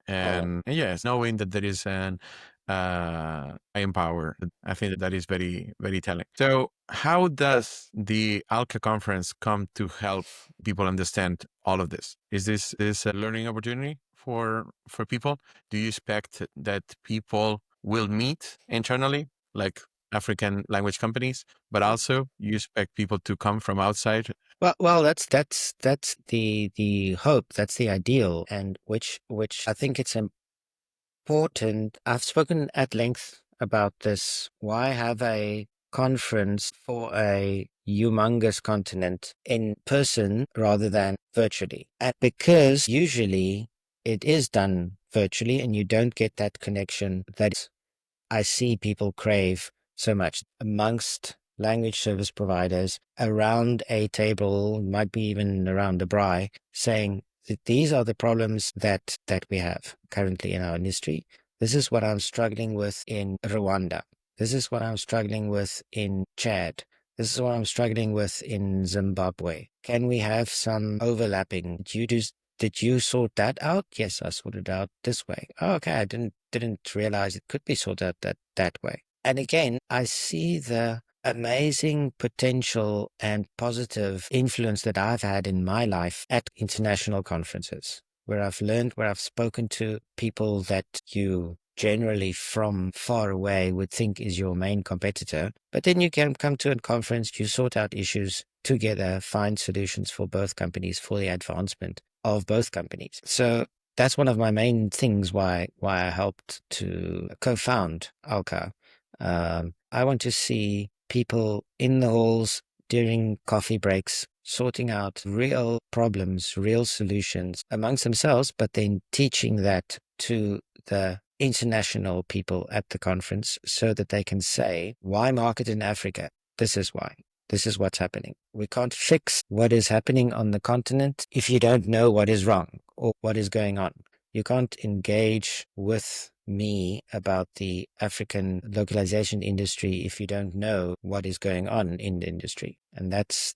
And yes, knowing that there is an buying power, I think that is very, very telling. So how does the ALCA conference come to help people understand all of this? Is this a learning opportunity for people? Do you expect that people will meet internally, like African language companies, but also you expect people to come from outside? Well, that's the hope, that's the ideal, and which I think it's important. I've spoken at length about this. Why have a conference for a humongous continent in person rather than virtually? And because usually it is done virtually and you don't get that connection that I see people crave so much amongst language service providers around a table, might be even around the Braai, saying that these are the problems that we have currently in our industry. This is what I'm struggling with in Rwanda. This is what I'm struggling with in Chad. This is what I'm struggling with in Zimbabwe. Can we have some overlapping? Did you sort that out? Yes, I sorted it out this way. Oh, okay, I didn't realize it could be sorted out that way. And again, I see the amazing potential and positive influence that I've had in my life at international conferences, where I've learned, where I've spoken to people that you generally from far away would think is your main competitor. But then you can come to a conference, you sort out issues together, find solutions for both companies for the advancement of both companies. So that's one of my main things why I helped to co-found ALCA. I want to see people in the halls during coffee breaks sorting out real problems, real solutions amongst themselves, but then teaching that to the international people at the conference so that they can say, why market in Africa? This is why. This is what's happening. We can't fix what is happening on the continent if you don't know what is wrong or what is going on. You can't engage with me about the African localization industry if you don't know what is going on in the industry. And that's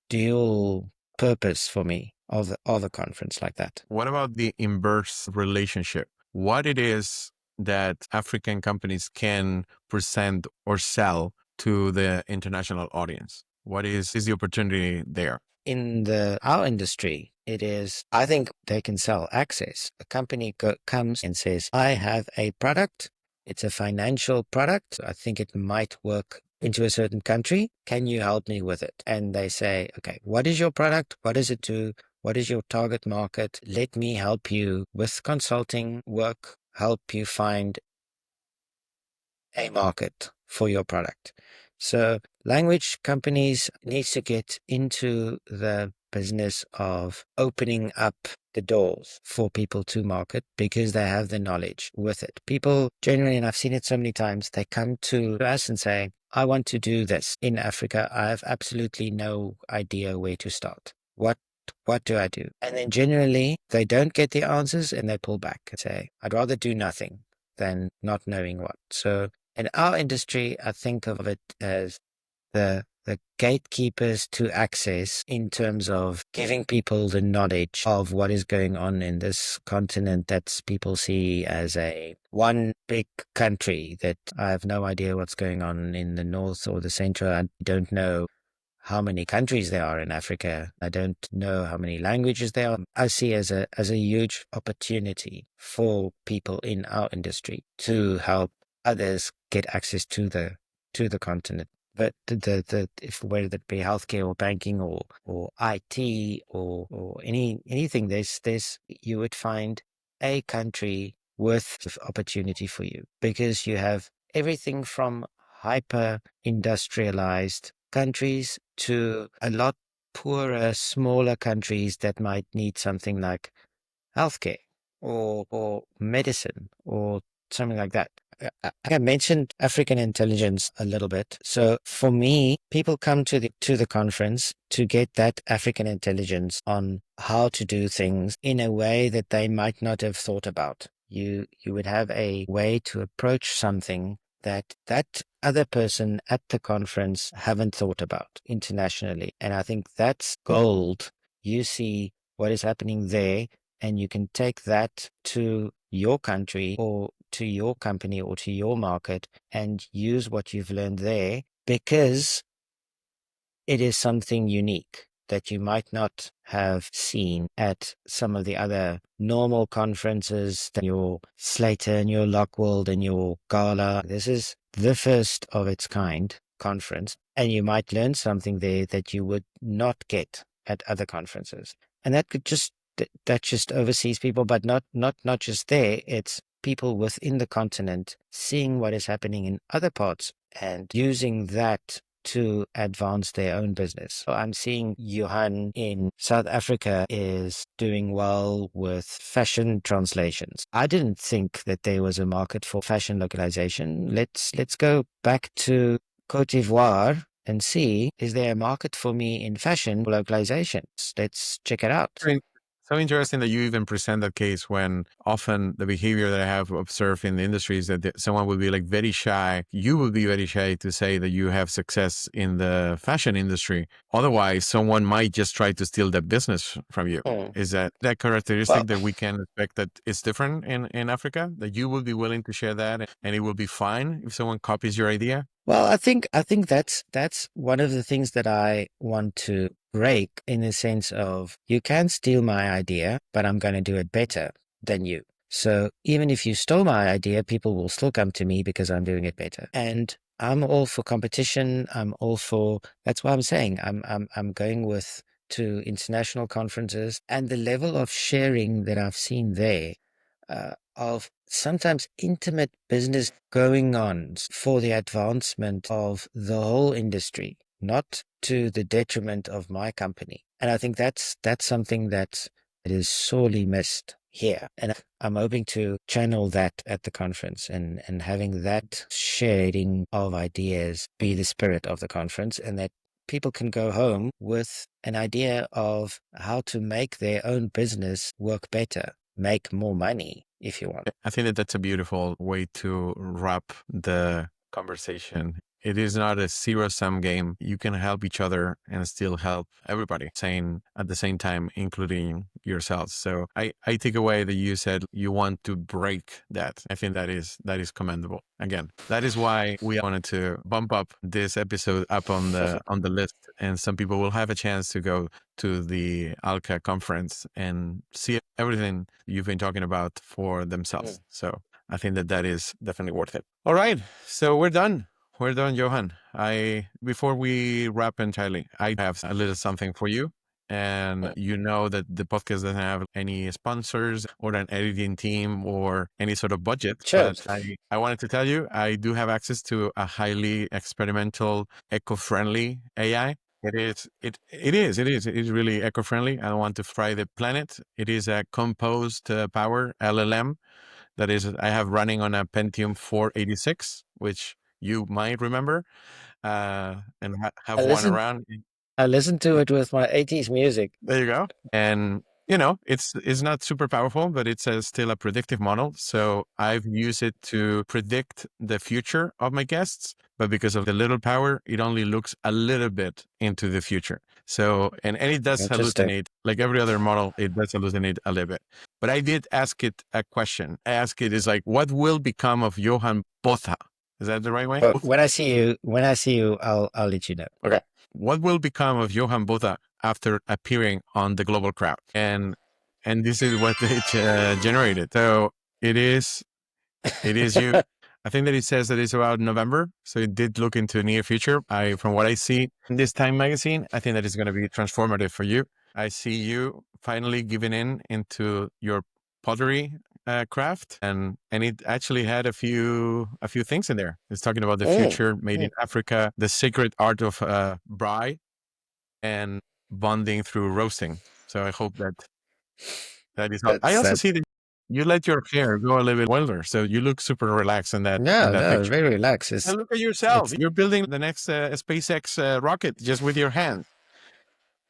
dual purpose for me of a conference like that. What about the inverse relationship? What it is that African companies can present or sell to the international audience? What is the opportunity there? In our industry, it is, I think they can sell access. A company comes and says, I have a product. It's a financial product. I think it might work into a certain country. Can you help me with it? And they say, okay, what is your product? What does it do? What is your target market? Let me help you with consulting work, help you find a market for your product. So language companies needs to get into the business of opening up the doors for people to market because they have the knowledge with it. People generally, and I've seen it so many times, they come to us and say, I want to do this in Africa. I have absolutely no idea where to start. What do I do? And then generally they don't get the answers and they pull back and say, I'd rather do nothing than not knowing what. So in our industry, I think of it as the gatekeepers to access in terms of giving people the knowledge of what is going on in this continent that people see as a one big country that I have no idea what's going on in the north or the center. I don't know how many countries there are in Africa. I don't know how many languages there are. I see as a huge opportunity for people in our industry to help others get access to the continent. But if whether it be healthcare or banking or IT or anything, there's you would find a country with opportunity for you because you have everything from hyper industrialized countries to a lot poorer, smaller countries that might need something like healthcare or medicine or something like that. I mentioned African intelligence a little bit. So for me, people come to the conference to get that African intelligence on how to do things in a way that they might not have thought about. You would have a way to approach something that other person at the conference haven't thought about internationally. And I think that's gold. You see what is happening there, and you can take that to your country or to your company or to your market and use what you've learned there because it is something unique that you might not have seen at some of the other normal conferences, your Slater and your Lockwold and your Gala. This is the first of its kind conference, and you might learn something there that you would not get at other conferences. And that just overseas people, but not just there. It's people within the continent seeing what is happening in other parts and using that to advance their own business. So I'm seeing Johan in South Africa is doing well with fashion translations. I didn't think that there was a market for fashion localization. Let's go back to Cote d'Ivoire and see, is there a market for me in fashion localizations? Let's check it out. So interesting that you even present that case when often the behavior that I have observed in the industry is that someone will be like very shy. You will be very shy to say that you have success in the fashion industry. Otherwise, someone might just try to steal that business from you. Mm. Is that characteristic Well, that we can expect that it's different in Africa? That you will be willing to share that and it will be fine if someone copies your idea? well, I think that's one of the things that I want to break in the sense of you can steal my idea, but I'm going to do it better than you. So even if you stole my idea, people will still come to me because I'm doing it better. And I'm all for competition. I'm all for, that's why I'm saying I'm going with to international conferences, and the level of sharing that I've seen there of sometimes intimate business going on for the advancement of the whole industry, not to the detriment of my company. And I think that's something that is sorely missed here. And I'm hoping to channel that at the conference, and having that sharing of ideas be the spirit of the conference, and that people can go home with an idea of how to make their own business work better, make more money if you want. I think that that's a beautiful way to wrap the conversation. It is not a zero-sum game. You can help each other and still help everybody, saying at the same time, including yourselves. So I take away that you said you want to break that. I think that is commendable. Again, that is why we wanted to bump up this episode up on the list, and some people will have a chance to go to the ALCA conference and see everything you've been talking about for themselves. So I think that that is definitely worth it. All right. So we're done. We're done, Johan. Before we wrap entirely, I have a little something for you. And you know that the podcast doesn't have any sponsors or an editing team or any sort of budget. Sure. But I wanted to tell you, I do have access to a highly experimental, eco-friendly AI. It is really eco-friendly. I don't want to fry the planet. It is a composed power LLM that is I have running on a Pentium 486, which you might remember, and I have one listened around. I listened to it with my 80s music. There you go. And it's not super powerful, but it's still a predictive model. So I've used it to predict the future of my guests, but because of the little power, it only looks a little bit into the future. So and it does Interesting. hallucinate like every other model. It does hallucinate a little bit. But I did ask it a question. I asked it is like, what will become of Johan Botha? Is that the right way? But when I see you, I'll let you know. Okay. What will become of Johan Botha after appearing on the global crowd? And this is what it generated. So it is you. I think that it says that it's about November. So it did look into the near future. From what I see in this Time magazine, I think that it's going to be transformative for you. I see you finally giving into your pottery craft, and it actually had a few things in there. It's talking about the future made in Africa, the sacred art of Braai, and bonding through roasting. So I hope that is all. I That's also that. see that you let your hair go a little bit wilder, so you look super relaxed in that No, no, picture. very relaxed. And look at yourself. It's You're building the next SpaceX rocket just with your hand.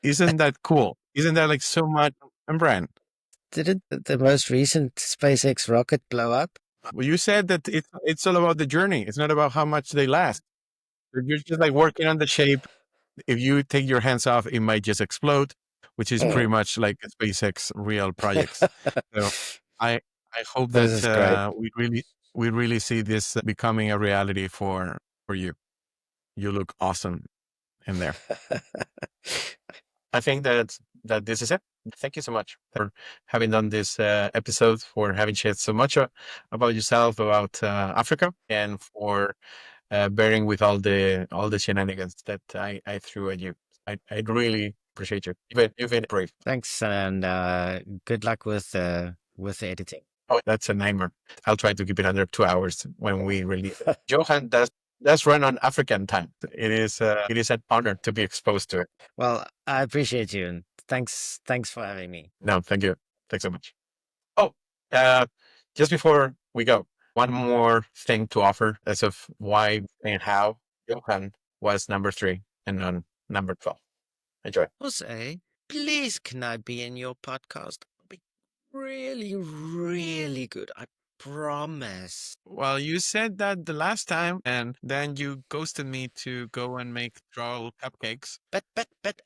Isn't that cool? Isn't that like so much on brand? Didn't the most recent SpaceX rocket blow up? Well, you said that it's all about the journey. It's not about how much they last. You're just like working on the shape. If you take your hands off, it might just explode, which is pretty much like SpaceX real projects. So I I hope This that is great. we really see this becoming a reality for you. You look awesome in there. I think that this is it. Thank you so much for having done this episode, for having shared so much about yourself, about Africa, and for bearing with all the shenanigans that I threw at you. I really appreciate you. You've been brave. Thanks, and good luck with the editing. Oh, that's a nightmare. I'll try to keep it under 2 hours when we release it. Johan does run on African time. It is an honor to be exposed to it. Well, I appreciate you, and thanks for having me. No, thank you. Thanks so much. Oh, uh, just before we go, one more thing to offer as of why and how Johan was number 3 and not number 12. Enjoy. Jose, Please, can I be in your podcast? It'll be really, really good. I promise. Well, you said that the last time, and then you ghosted me to go and make troll cupcakes. But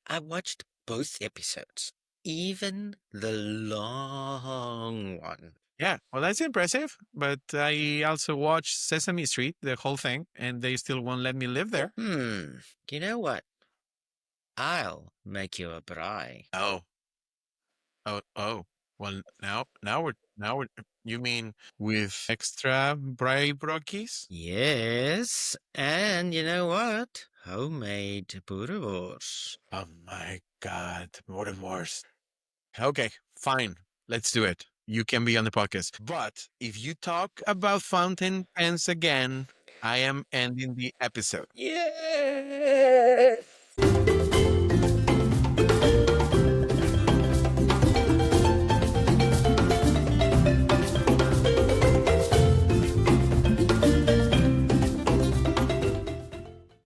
I watched both episodes, even the long one. Yeah, well, that's impressive. But I also watched Sesame Street, the whole thing, and they still won't let me live there. You know what? I'll make you a braai. Oh, oh. Well, now we're. You mean with extra Braai brockies? Yes, and you know what? Homemade boerewors. Oh my God, Mortimer's. Okay, fine. Let's do it. You can be on the podcast. But if you talk about fountain pens again, I am ending the episode. Yes!